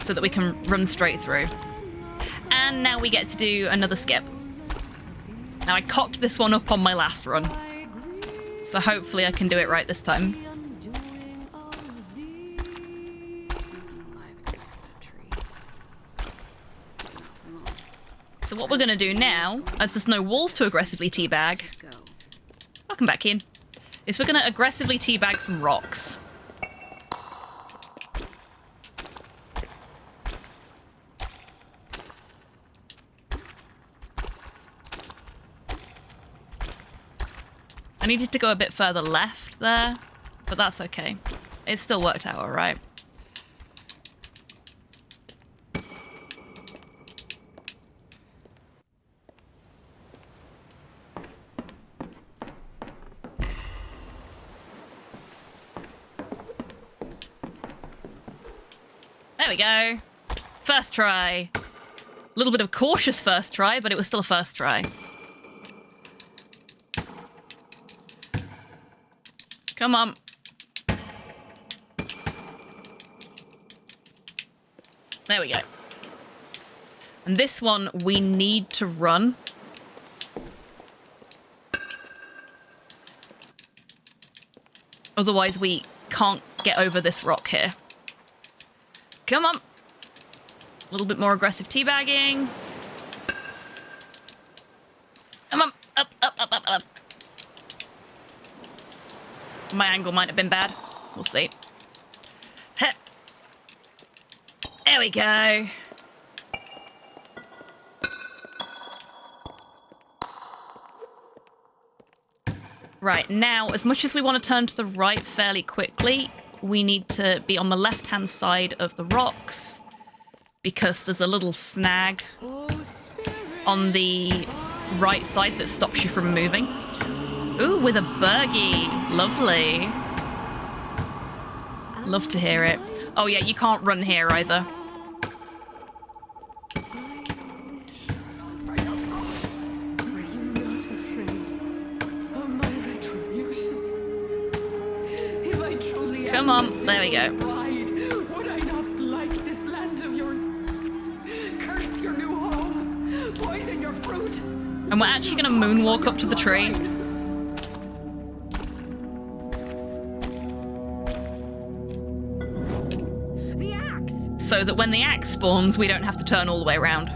so that we can run straight through. And now we get to do another skip. Now I cocked this one up on my last run, so hopefully I can do it right this time. So what we're going to do now, as there's no walls to aggressively teabag, welcome back in, is we're going to aggressively teabag some rocks. I needed to go a bit further left there, but that's okay. It still worked out all right. There we go. First try. A little bit of a cautious first try, but it was still a first try. Come on. There we go. And this one we need to run. Otherwise we can't get over this rock here. Come on. A little bit more aggressive teabagging. Come on. Up, up, up, up, up. My angle might have been bad. We'll see. Heh. There we go. Right, now, as much as we want to turn to the right fairly quickly, we need to be on the left-hand side of the rocks because there's a little snag on the right side that stops you from moving. Ooh, with a buggy. Lovely. Love to hear it. Oh yeah, you can't run here either. Come on, there we go. Would I not like this land of yours? Curse your new home, poison your fruit. And we're actually going to moonwalk up to the tree. The axe! So that when the axe spawns, we don't have to turn all the way around.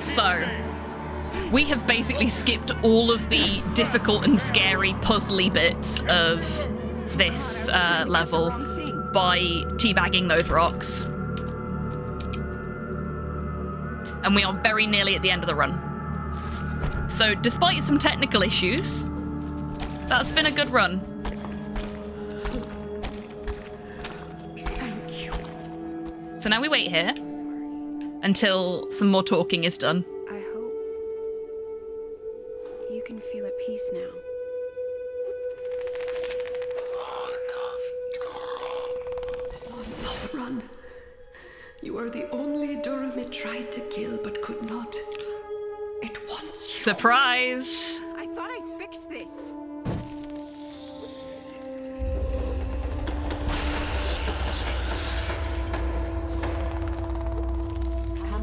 So, we have basically skipped all of the difficult and scary puzzly bits of this level by teabagging those rocks. And we are very nearly at the end of the run. So, despite some technical issues, that's been a good run. Thank you. So now we wait here until some more talking is done. I hope you can feel at peace now. Run. You are the only Durham it tried to kill but could not. It wants you. Surprise! I thought I fixed this.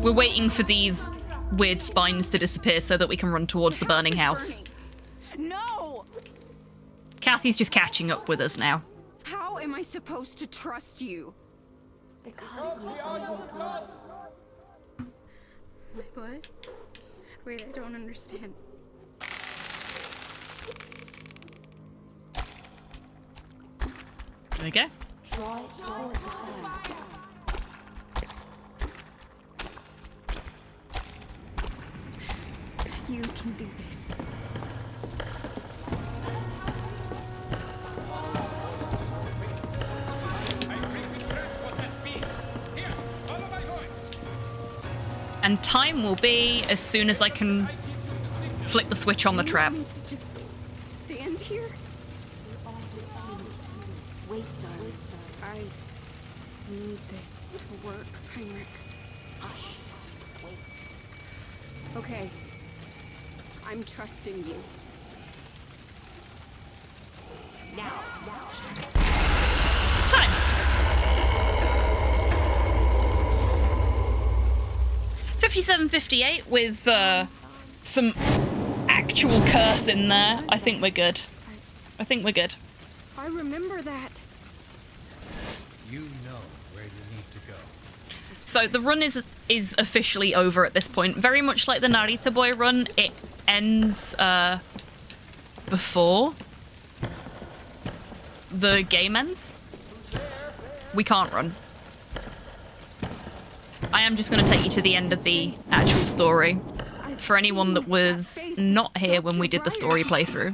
We're waiting for these weird spines to disappear so that we can run towards the burning house. No! Cassie's just catching up with us now. How am I supposed to trust you? Because we are your blood. What? Wait, I don't understand. There we go. Draw it toward the fire. You can do this. And time will be as soon as I can flick the switch on the trap. You want me to just stand here? Wait, darling. I need this to work, Heinrich. Hush. Wait. Okay. I'm trusting you. Now. Time! $57.58 with some actual curse in there. I think we're good. I think we're good. I remember that. You know where you need to go. So the run is officially over at this point. Very much like the Narita Boy run, it ends before the game ends. We can't run. I am just going to take you to the end of the actual story. For anyone that was not here when we did the story playthrough.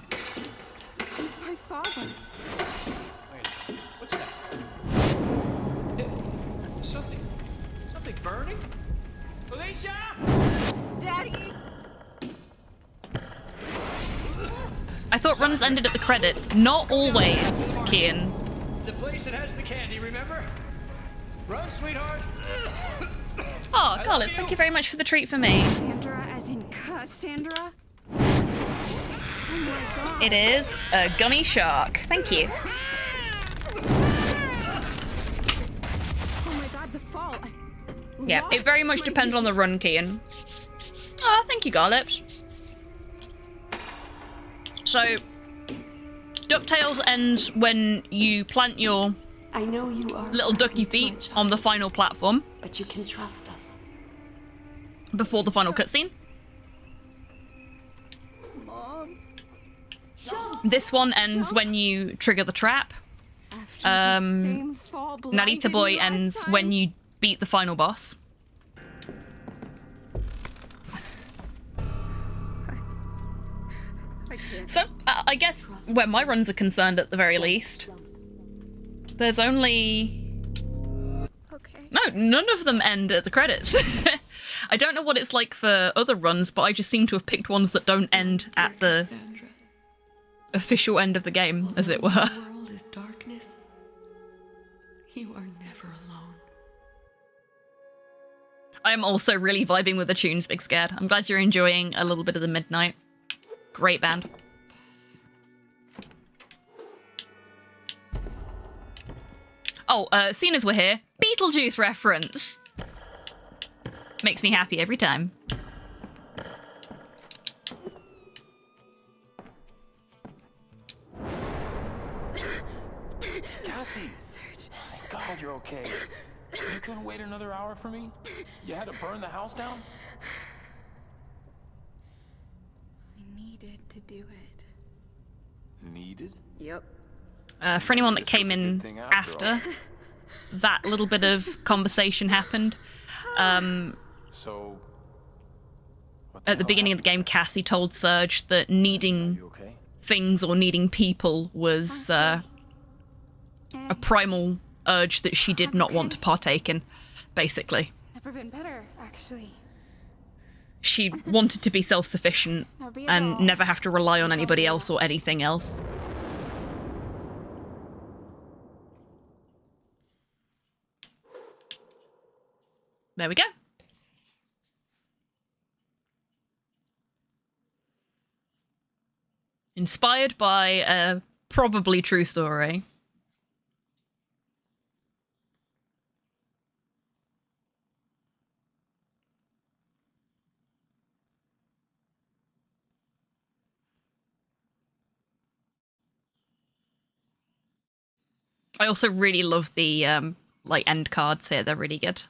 He's my father. Wait, what's that? Something burning? Felicia! Daddy! I thought runs ended at the credits. Not always, Kian. The place that has the candy, remember? Run, sweetheart. Oh, Garlips, thank you very much for the treat for me. Sandra, as in Cassandra? Oh my god. It is a gummy shark. Thank you. Oh my god, the fall. Yeah, it very much depends on the run, Kian. Oh, thank you, Garlips. So, DuckTales ends when you plant your I know you are little ducky feet on the final platform. But you can trust us. Before the final cutscene. Mom. This one ends when you trigger the trap. Narita Boy ends when you beat the final boss. So, I guess where my runs are concerned at the very least, there's only... Okay. No, none of them end at the credits. I don't know what it's like for other runs, but I just seem to have picked ones that don't end at the official end of the game, as it were. The world is darkness. You are never alone. I am also really vibing with the tunes, Big Scared. I'm glad you're enjoying a little bit of the Midnight. Great band. Oh, seeing as we're here, Beetlejuice reference. Makes me happy every time. Cassie! Thank God you're okay. You couldn't wait another hour for me? You had to burn the house down? I needed to do it. Needed? Yep. For anyone that came in after that little bit of conversation happened, So, at the beginning of the game, Cassie told Serge that needing things or needing people was a primal urge that she did not want to partake in, basically. Never been better, actually. She wanted to be self-sufficient and never have to rely on anybody else or anything else. There we go. Inspired by a probably true story. I also really love the like end cards here. They're really good.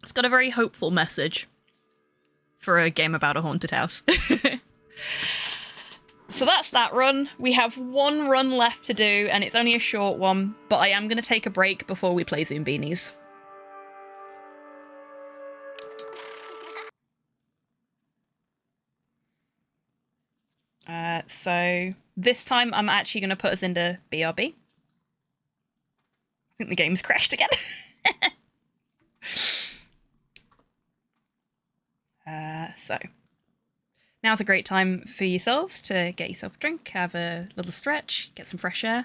It's got a very hopeful message for a game about a haunted house. So that's that run. We have one run left to do, and it's only a short one, but I am going to take a break before we play Zoombeanies. So this time I'm actually going to put us into BRB. I think the game's crashed again. So now's a great time for yourselves to get yourself a drink, have a little stretch, get some fresh air.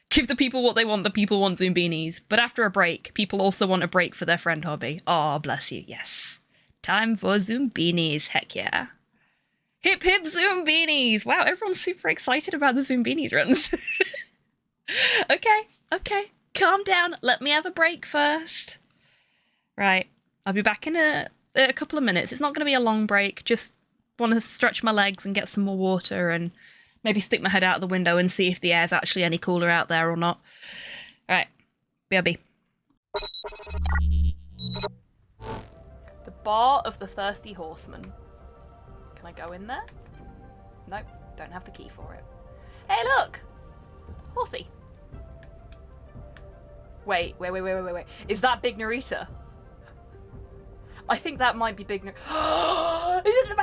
Give the people what they want, the people want Zoombeanies. But after a break, people also want a break for their friend hobby. Oh, bless you, yes. Time for Zoombeanies, heck yeah. Hip hip Zoombeanies! Wow, everyone's super excited about the Zoombeanies runs. Okay, calm down. Let me have a break first. Right, I'll be back in a couple of minutes. It's not going to be a long break. Just want to stretch my legs and get some more water and maybe stick my head out the window and see if the air's actually any cooler out there or not. All right, BRB. The Bar of the Thirsty Horseman. Can I go in there? Nope, don't have the key for it. Hey, look! Horsey. Wait. Is that Big Narita? I think that might be Big Narita. Is it the